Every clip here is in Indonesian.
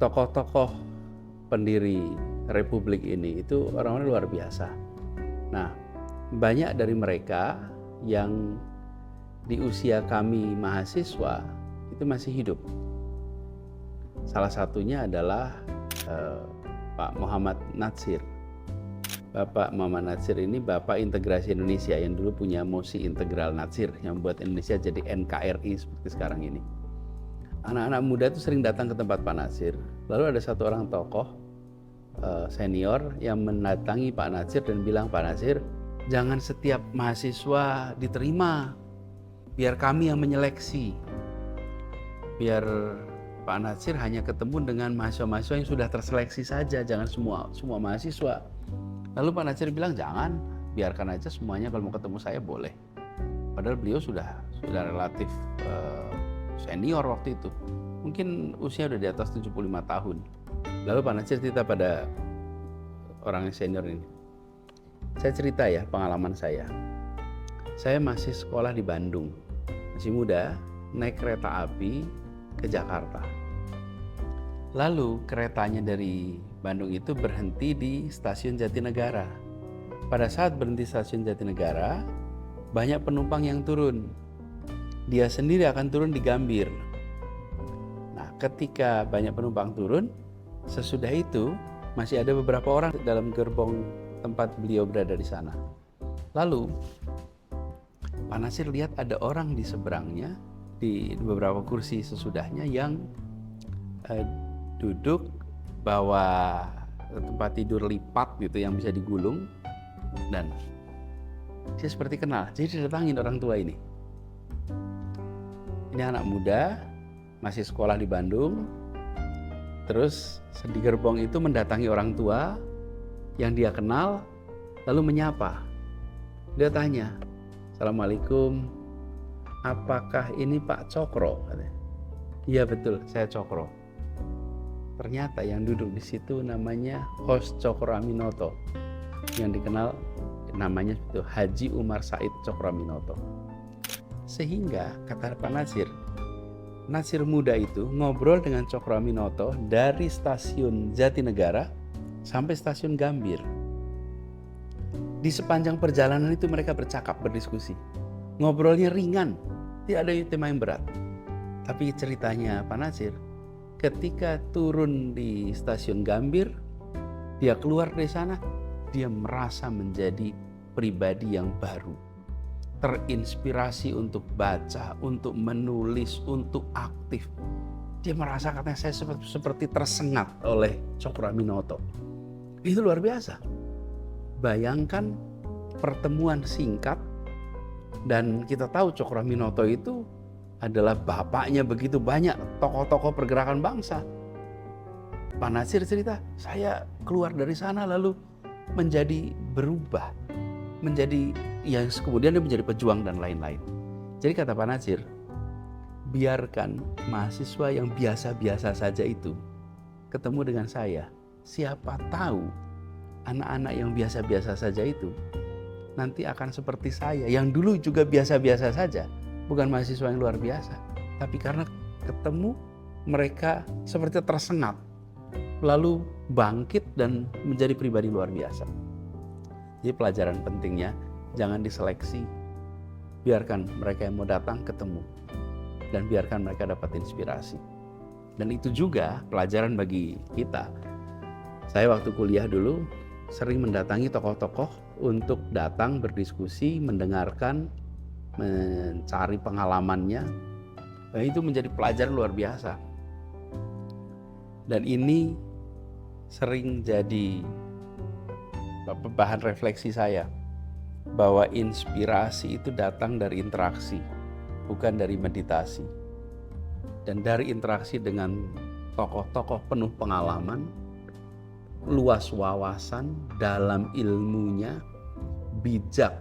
tokoh-tokoh pendiri Republik ini itu orang-orang luar biasa. Nah, banyak dari mereka yang di usia kami mahasiswa itu masih hidup. Salah satunya adalah Pak Muhammad Natsir. Bapak Muhammad Natsir ini Bapak Integrasi Indonesia yang dulu punya mosi integral Natsir yang buat Indonesia jadi NKRI seperti sekarang ini. Anak-anak muda itu sering datang ke tempat Pak Natsir. Lalu ada satu orang tokoh senior yang mendatangi Pak Natsir dan bilang, Pak Natsir, jangan setiap mahasiswa diterima, biar kami yang menyeleksi. Biar Pak Natsir hanya ketemu dengan mahasiswa-mahasiswa yang sudah terseleksi saja, jangan semua mahasiswa. Lalu Pak Natsir bilang, jangan, biarkan aja semuanya, kalau mau ketemu saya boleh. Padahal beliau sudah relatif senior waktu itu. Mungkin usia udah di atas 75 tahun. Lalu Pak Natsir cerita pada orang yang senior ini. Saya cerita ya pengalaman saya. Saya masih sekolah di Bandung. Masih muda, naik kereta api ke Jakarta. Lalu keretanya dari Bandung itu berhenti di stasiun Jatinegara. Pada saat berhenti stasiun Jatinegara, banyak penumpang yang turun. Dia sendiri akan turun di Gambir. Nah, ketika banyak penumpang turun, sesudah itu masih ada beberapa orang dalam gerbong tempat beliau berada di sana. Lalu Pak Natsir lihat ada orang di seberangnya, di beberapa kursi sesudahnya yang duduk bawa tempat tidur lipat gitu yang bisa digulung, dan dia seperti kenal. Jadi didatangin orang tua ini. Ini anak muda, masih sekolah di Bandung. Terus di gerbong itu mendatangi orang tua yang dia kenal, lalu menyapa. Dia tanya, Assalamualaikum, apakah ini Pak Cokro? Iya betul, saya Cokro. Ternyata yang duduk di situ namanya Host Cokroaminoto, yang dikenal namanya itu Haji Umar Said Cokroaminoto. Sehingga kata Pak Natsir, Natsir muda itu ngobrol dengan Cokroaminoto dari stasiun Jatinegara sampai stasiun Gambir. Di sepanjang perjalanan itu mereka bercakap, berdiskusi. Ngobrolnya ringan, tidak ada tema yang berat. Tapi ceritanya Pak Natsir, ketika turun di stasiun Gambir, dia keluar dari sana, dia merasa menjadi pribadi yang baru. Terinspirasi untuk baca, untuk menulis, untuk aktif. Dia merasa katanya saya seperti tersengat oleh Cokroaminoto. Itu luar biasa. Bayangkan pertemuan singkat, dan kita tahu Cokroaminoto itu adalah bapaknya begitu banyak tokoh-tokoh pergerakan bangsa. Pak Natsir cerita, saya keluar dari sana lalu menjadi berubah, menjadi yang kemudian dia menjadi pejuang dan lain-lain. Jadi kata Pak Natsir, biarkan mahasiswa yang biasa-biasa saja itu ketemu dengan saya. Siapa tahu anak-anak yang biasa-biasa saja itu nanti akan seperti saya, yang dulu juga biasa-biasa saja, bukan mahasiswa yang luar biasa, tapi karena ketemu mereka seperti tersengat, lalu bangkit dan menjadi pribadi luar biasa. Jadi pelajaran pentingnya, jangan diseleksi, biarkan mereka yang mau datang ketemu, dan biarkan mereka dapat inspirasi. Dan itu juga pelajaran bagi kita. Saya waktu kuliah dulu sering mendatangi tokoh-tokoh untuk datang berdiskusi, mendengarkan, mencari pengalamannya. Dan itu menjadi pelajaran luar biasa. Dan ini sering jadi bahan refleksi saya, bahwa inspirasi itu datang dari interaksi, bukan dari meditasi. Dan dari interaksi dengan tokoh-tokoh penuh pengalaman, luas wawasan, dalam ilmunya, bijak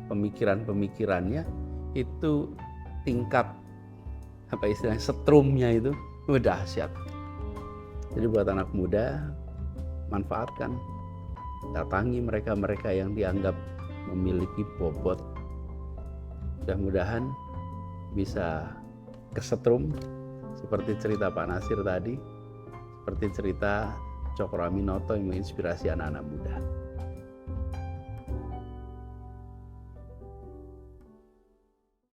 pemikiran-pemikirannya, itu tingkat setrumnya itu udah dahsyat. Jadi buat anak muda, manfaatkan, datangi mereka-mereka yang dianggap memiliki bobot. Mudah-mudahan bisa kesetrum seperti cerita Pak Natsir tadi, seperti cerita Cokro Aminoto yang menginspirasi anak-anak muda.